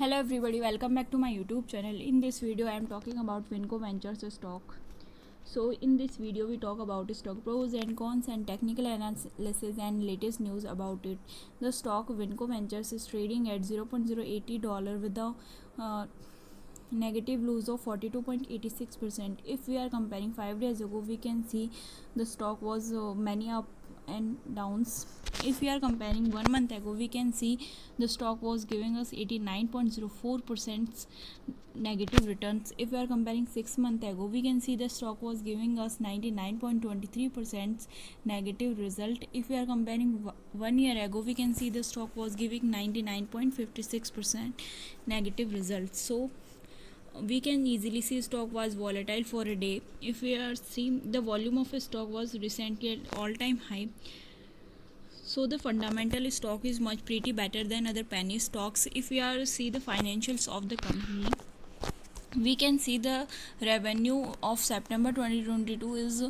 Hello everybody, welcome back to my YouTube channel. In this video I am talking about Vinco Ventures stock. So in this video we talk about stock pros and cons and technical analysis and latest news about it. The stock Vinco Ventures is trading at $0.080 with a negative loss of 42.86%. If we are comparing 5 days ago, we can see the stock was many up and downs. If we are comparing 1 month ago, we can see the stock was giving us 89.04% negative returns. If we are comparing 6 months ago, we can see the stock was giving us 99.23% negative result. If we are comparing 1 year ago, we can see the stock was giving 99.56% negative results. So we can easily see stock was volatile for a day. If we are seeing the volume of a stock was recently at all-time high, so the fundamental stock is much pretty better than other penny stocks. If we are see the financials of the company, we can see the revenue of September 2022 is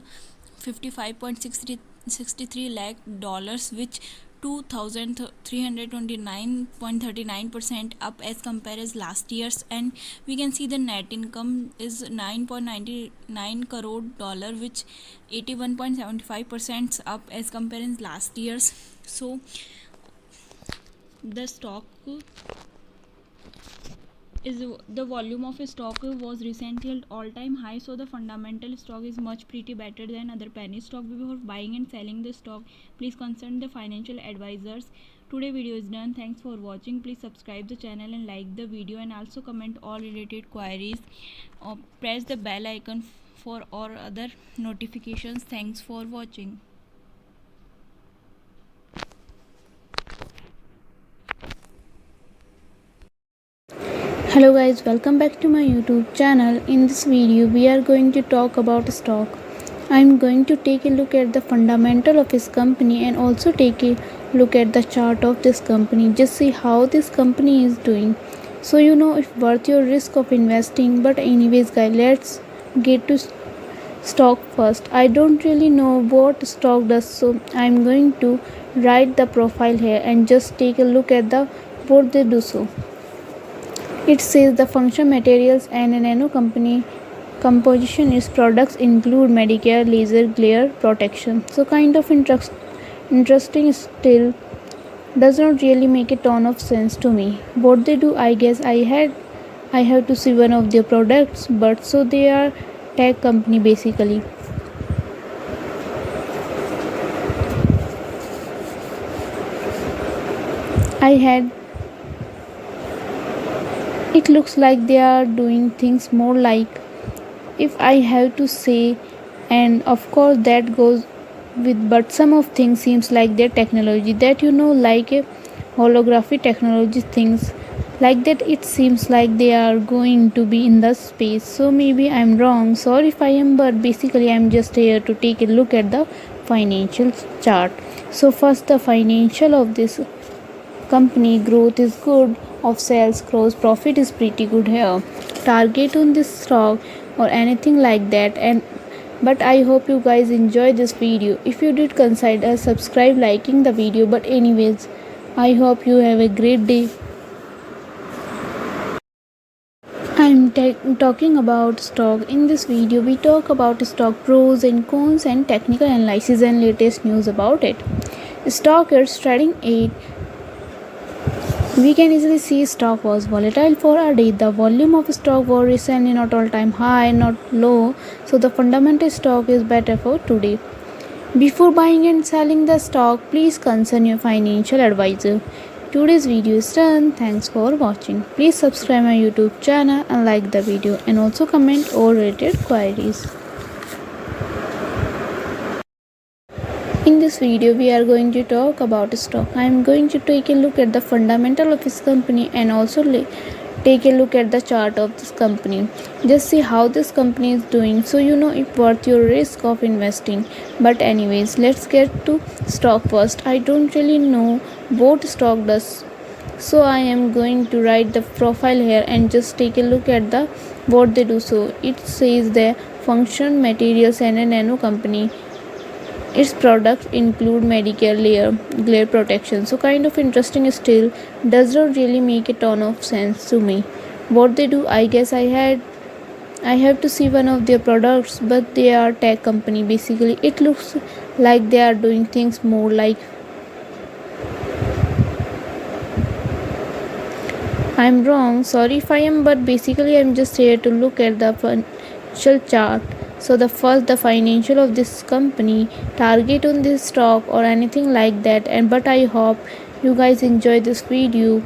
55.63 lakh dollars, which 2329.39% up as compared as last year's, and we can see the net income is 9.99 crore dollar, which 81.75% up as compared as last year's. So the stock is the volume of stock was recently at all-time high, so the fundamental stock is much pretty better than other penny stock. Before buying and selling the stock, please consult the financial advisors. Today video is done. Thanks for watching. Please subscribe the channel and like the video, and also comment all related queries. Press the bell icon for all other notifications. Thanks for watching. Hello guys, welcome back to my YouTube channel. In this video we are going to talk about stock. I am going to take a look at the fundamental of this company and also take a look at the chart of this company. Just see how this company is doing, so you know if worth your risk of investing. But anyways guys, let's get to stock first. I don't really know what stock does, so I am going to write the profile here and just take a look at the what they do. So it says the function materials and a nano company composition is products include Medicare laser glare protection. So kind of interesting, still does not really make a ton of sense to me. What they do, I guess I have to see one of their products, but so they are tech company basically. It looks like they are doing things more like, if I have to say, and of course that goes with, but some of things seems like their technology, that you know, like a holography technology, things like that. It seems like they are going to be in the space, so maybe I'm wrong, sorry if I am, but basically I'm just here to take a look at the financial chart. So first, the financial of this company growth is good, of sales, gross profit is pretty good here. Target on this stock or anything like that, and but I hope you guys enjoy this video. If you did, consider subscribe, liking the video. But anyways, I hope you have a great day. I'm talking about stock. In this video we talk about stock pros and cons and technical analysis and latest news about it. Stock is trading 8. We can easily see stock was volatile for a day. The volume of stock was recently not all-time high, not low, so the fundamental stock is better for today. Before buying and selling the stock, please consult your financial advisor. Today's video is done. Thanks for watching. Please subscribe my YouTube channel and like the video, and also comment all related queries. In this video we are going to talk about stock. I am going to take a look at the fundamental of this company and also take a look at the chart of this company. Just see how this company is doing, so you know if worth your risk of investing. But anyways, let's get to stock first. I don't really know what stock does, so I am going to write the profile here and just take a look at the what they do. So it says the function materials and a nano company Its products include Medicare glare protection, so kind of interesting still does not really make a ton of sense to me. What they do, I guess I have to see one of their products, but they are tech company basically. It looks like they are doing things more like I'm wrong, sorry if I am, but basically I'm just here to look at the financial chart. So the financial of this company, target on this stock or anything like that. And but I hope you guys enjoy this video.